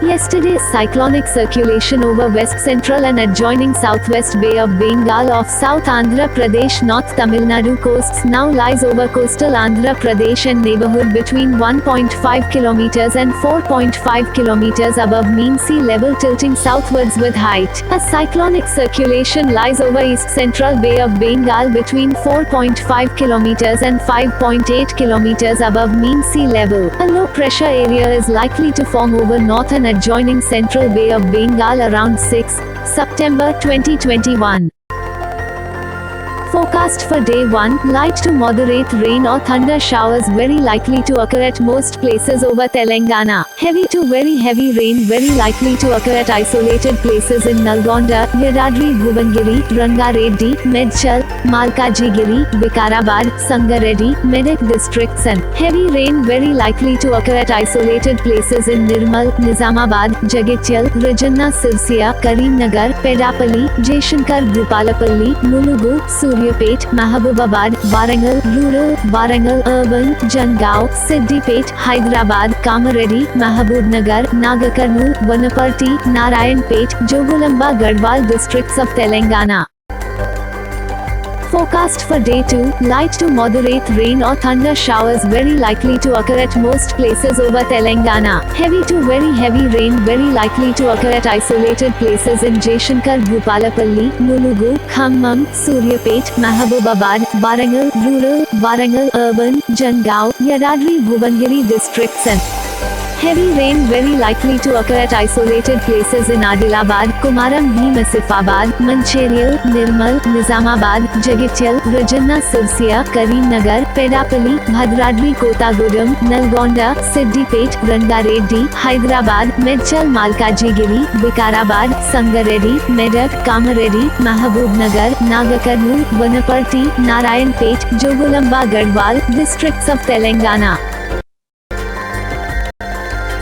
Yesterday's cyclonic circulation over west central and adjoining southwest Bay of Bengal of South Andhra Pradesh North Tamil Nadu coasts now lies over coastal Andhra Pradesh and neighborhood between 1.5 kilometers and 4.5 kilometers above mean sea level, tilting southwards with height. A cyclonic circulation lies over east central Bay of Bengal between 4.5 kilometers and 5.8 kilometers above mean sea level. A low pressure area is likely to form over north and adjoining central Bay of Bengal around 6 September 2021. Forecast for day 1, light to moderate rain or thunder showers very likely to occur at most places over Telangana. Heavy to very heavy rain very likely to occur at isolated places in Nalgonda, Yadadri, Bhuvangiri, Rangareddy, Medchal, Malkajgiri, Vikarabad, Sangareddy, Medak districts, and heavy rain very likely to occur at isolated places in Nirmal, Nizamabad, Jagityal, Rajanna Sirsia, Karimnagar, Pedapalli, Jaishankar Bhupalapalli, Mulugu, Suryapet, Mahabubabad, Warangal, Rural, Warangal, Urban, Jangaon, Siddipet, Hyderabad, Kamareddy, Mahabubnagar, Nagakarnool, Vanaparti, Narayanpet, Jogulamba, Garhwal districts of Telangana. Forecast for day 2, light to moderate rain or thunder showers very likely to occur at most places over Telangana. Heavy to very heavy rain very likely to occur at isolated places in Jaishankar Bhupalapalli, Mulugu, Khammam, Suryapet, Mahabubabad, Warangal, Rural, Warangal, Urban, Jangaon, Yadadri, Bhuvangiri districts, and heavy rain very likely to occur at isolated places in Adilabad, Kumaram Bhim Asifabad, Mancherial, Nirmal, Nizamabad, Jagityal, Rajanna Sirsia, Karimnagar, Pedapalli, Bhadradri Kotagudam, Nalgonda, Siddipet, Rangareddy, Hyderabad, Medchal Malkajgiri, Vikarabad, Sangareddy, Medak, Kamareddy, Mahabubnagar, Nagakarnool, Vanaparti, Narayanpet, Jogulamba Garhwal, districts of Telangana.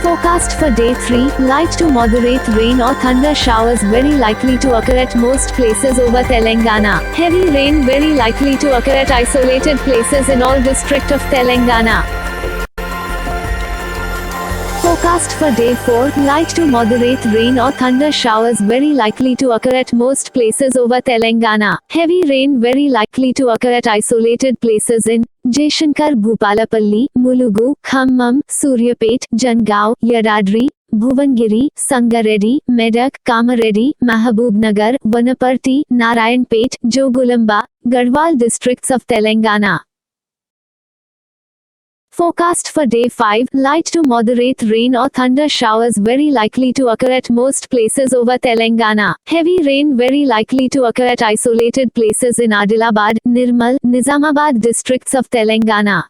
Forecast for day 3, light to moderate rain or thunder showers very likely to occur at most places over Telangana. Heavy rain very likely to occur at isolated places in all districts of Telangana. Forecast for day 4, light to moderate rain or thunder showers very likely to occur at most places over Telangana. Heavy rain very likely to occur at isolated places in Jaishankar Bhupalapalli, Mulugu, Khammam, Suryapet, Jangaon, Yadadri, Bhuvangiri, Sangareddy, Medak, Kamareddy, Mahabubnagar, Vanaparti, Narayanpet, Jogulamba, Garhwal districts of Telangana. Forecast for day 5, light to moderate rain or thunder showers very likely to occur at most places over Telangana. Heavy rain very likely to occur at isolated places in Adilabad, Nirmal, Nizamabad districts of Telangana.